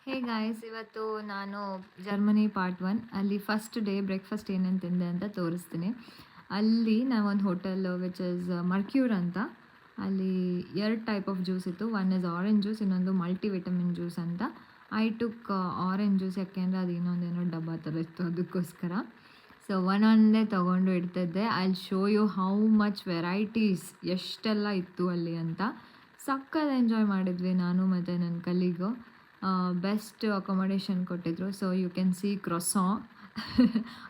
Hey guys, ಇವತ್ತು ನಾನು Germany part 1 ಅಲ್ಲಿ ಫಸ್ಟ್ ಡೇ ಬ್ರೇಕ್ಫಾಸ್ಟ್ ಏನೇನು ತಿಂದೆ ಅಂತ ತೋರಿಸ್ತೀನಿ. ಅಲ್ಲಿ ನಾವೊಂದು ಹೋಟೆಲ್ ವಿಚ್ ಇಸ್ ಮರ್ಕ್ಯೂರ್ ಅಂತ, ಅಲ್ಲಿ 2 ಟೈಪ್ ಆಫ್ ಜ್ಯೂಸ್ ಇತ್ತು. ಒನ್ ಇಸ್ ಆರೆಂಜ್ ಜ್ಯೂಸ್, ಇನ್ನೊಂದು ಮಲ್ಟಿವಿಟಮಿನ್ ಜ್ಯೂಸ್ ಅಂತ. ಐ ಟುಕ್ ಆರೆಂಜ್ ಜ್ಯೂಸ್, ಯಾಕೆಂದರೆ ಅದು ಇನ್ನೊಂದೇನೋ ಡಬ್ಬ ಥರ ಇತ್ತು, ಅದಕ್ಕೋಸ್ಕರ. ಸೊ ಒಂದೊಂದೇ ತೊಗೊಂಡು ಇಡ್ತಿದ್ದೆ. I show you how much varieties, ಎಷ್ಟೆಲ್ಲ ಇತ್ತು ಅಲ್ಲಿ ಅಂತ. ಸಕ್ಕತ್ ಎಂಜಾಯ್ ಮಾಡಿದ್ವಿ ನಾನು ಮತ್ತು ನನ್ನ ಕಲೀಗು. ಬೆಸ್ಟ್ ಅಕೊಮಡೇಷನ್ ಕೊಟ್ಟಿದ್ರು. So you can see croissant.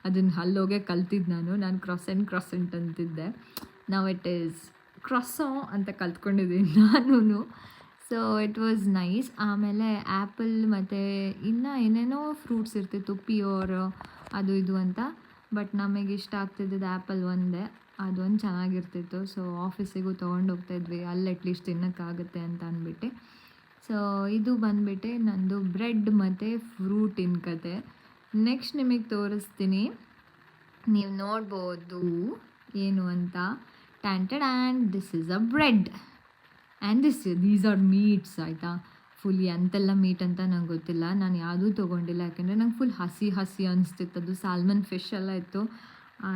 ಅದನ್ನು ಅಲ್ಲೋಗೆ ಕಲ್ತಿದ್ದು ನಾನು ಕ್ರೊಸೆಂಟ್ ಅಂತಿದ್ದೆ. ನಾವು ಇಟ್ ಈಸ್ ಕ್ರೊಸಾಂ ಅಂತ ಕಲ್ತ್ಕೊಂಡಿದ್ದೀನಿ ನಾನು. So it was nice. ಆಮೇಲೆ ಆ್ಯಪಲ್ ಮತ್ತು ಇನ್ನೂ ಏನೇನೋ ಫ್ರೂಟ್ಸ್ ಇರ್ತಿತ್ತು, ಪ್ಯೂರ್ ಅದು ಇದು ಅಂತ. ಬಟ್ ನಮಗೆ ಇಷ್ಟ ಆಗ್ತಿದ್ದು ಆ್ಯಪಲ್ ಒಂದೇ, ಅದೊಂದು ಚೆನ್ನಾಗಿರ್ತಿತ್ತು. ಸೊ ಆಫೀಸಿಗೂ ತೊಗೊಂಡು ಹೋಗ್ತಾಯಿದ್ವಿ, ಅಲ್ಲಿ ಅಟ್ಲೀಸ್ಟ್ ತಿನ್ನೋಕ್ಕಾಗುತ್ತೆ ಅಂತ ಅಂದ್ಬಿಟ್ಟು. ಸೊ ಇದು ಬಂದುಬಿಟ್ಟು ನಂದು ಬ್ರೆಡ್ ಮತ್ತು ಫ್ರೂಟಿನ ಕತೆ. ನೆಕ್ಸ್ಟ್ ನಿಮಗೆ ತೋರಿಸ್ತೀನಿ, ನೀವು ನೋಡ್ಬೋದು ಏನು ಅಂತ. And this is a bread and these are meets, ಆಯಿತಾ. ಫುಲ್ ಎಂತೆಲ್ಲ ಮೀಟ್ ಅಂತ ನಂಗೆ ಗೊತ್ತಿಲ್ಲ, ನಾನು ಯಾವುದೂ ತೊಗೊಂಡಿಲ್ಲ, ಯಾಕೆಂದರೆ ನಂಗೆ ಫುಲ್ ಹಸಿ ಅನಿಸ್ತಿತ್ತು. ಅದು ಸಾಲ್ಮನ್ ಫಿಶ್ ಎಲ್ಲ ಇತ್ತು.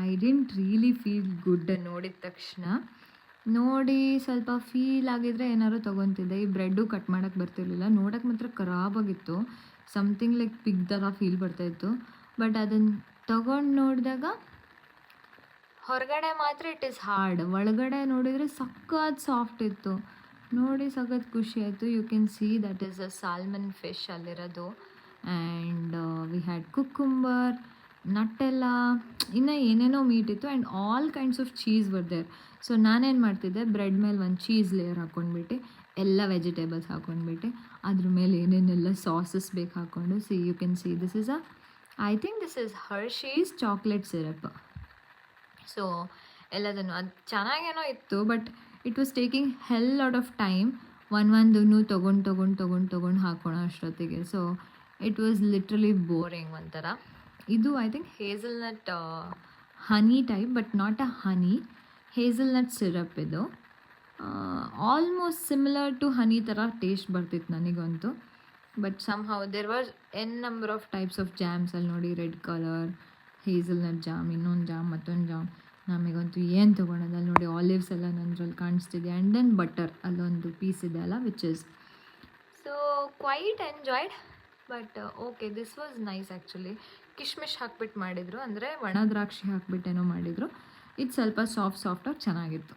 I didn't really feel good ನೋಡಿದ ತಕ್ಷಣ. ನೋಡಿ ಸ್ವಲ್ಪ ಫೀಲ್ ಆಗಿದ್ರೆ ಏನಾದ್ರು ತೊಗೊತಿದ್ದೆ. ಈ ಬ್ರೆಡ್ಡು ಕಟ್ ಮಾಡೋಕ್ಕೆ ಬರ್ತಿರ್ಲಿಲ್ಲ, ನೋಡೋಕ್ಕೆ ಮಾತ್ರ ಖರಾಬಾಗಿತ್ತು. ಸಮಥಿಂಗ್ ಲೈಕ್ ಪಿಗ್ ಥರ ಫೀಲ್ ಬರ್ತಾಯಿತ್ತು. ಬಟ್ ಅದನ್ನು ತೊಗೊಂಡು ನೋಡಿದಾಗ ಹೊರಗಡೆ ಮಾತ್ರ ಇಟ್ ಈಸ್ ಹಾರ್ಡ್, ಒಳಗಡೆ ನೋಡಿದರೆ ಸಖತ್ ಸಾಫ್ಟ್ ಇತ್ತು. ನೋಡಿ ಸಖತ್ ಖುಷಿ ಆಯಿತು. You can see that is a salmon fish ಅಲ್ಲಿರೋದು. ಆ್ಯಂಡ್ ವಿ ಹ್ಯಾಡ್ ಕುಕ್ಕುಂಬರ್, ನಟ್ಟೆಲ್ಲ, ಇನ್ನೂ ಏನೇನೋ ಮೀಟ್ ಇತ್ತು. And all kinds of cheese were there. So ನಾನೇನು ಮಾಡ್ತಿದ್ದೆ, ಬ್ರೆಡ್ ಮೇಲೆ ಒಂದು ಚೀಸ್ ಲೇಯರ್ ಹಾಕ್ಕೊಂಡ್ಬಿಟ್ಟು, ಎಲ್ಲ ವೆಜಿಟೇಬಲ್ಸ್ ಹಾಕ್ಕೊಂಡ್ಬಿಟ್ಟು, ಅದ್ರ ಮೇಲೆ ಏನೇನೆಲ್ಲ ಸಾಸಸ್ ಬೇಕು ಹಾಕ್ಕೊಂಡು. See you can see this is I think this is Hershey's chocolate syrup. So ಎಲ್ಲದನ್ನು ಅದು ಚೆನ್ನಾಗೇನೋ ಇತ್ತು, but it was taking hell lot of time. ಒಂದೊಂದನ್ನು ತೊಗೊಂಡು ಹಾಕೋಣ ಅಷ್ಟೊತ್ತಿಗೆ. So it was literally boring ಒಂಥರ. ಇದು I think hazelnut honey type, but not a honey, hazelnut syrup ಇದು. ಆಲ್ಮೋಸ್ಟ್ ಸಿಮಿಲರ್ ಟು ಹನಿ ಥರ ಟೇಸ್ಟ್ ಬರ್ತಿತ್ತು ನನಗಂತೂ. But somehow there was an number of types of jams. ಅಲ್ಲಿ ನೋಡಿ, red colour hazelnut jam, ಇನ್ನೊಂದು jam, ಮತ್ತೊಂದು jam. ನಮಗಂತೂ ಏನು ತೊಗೊಳೋದು, ಅಲ್ಲಿ ನೋಡಿ ಆಲಿವ್ಸ್ ಎಲ್ಲ ನನ್ರಲ್ಲಿ ಕಾಣಿಸ್ತಿದೆ. ಆ್ಯಂಡ್ ದೆನ್ ಬಟರ್, ಅಲ್ಲೊಂದು ಪೀಸ್ ಇದೆ ಅಲ್ಲ, which is so quite enjoyed. But okay, this was nice actually. ಕಿಶ್ಮಿಶ್ ಹಾಕ್ಬಿಟ್ಟು ಮಾಡಿದರು, ಅಂದರೆ ಒಣ ದ್ರಾಕ್ಷಿ ಹಾಕ್ಬಿಟ್ಟೇನೋ ಮಾಡಿದರು. ಇದು ಸ್ವಲ್ಪ ಸಾಫ್ಟಾಗಿ ಚೆನ್ನಾಗಿತ್ತು.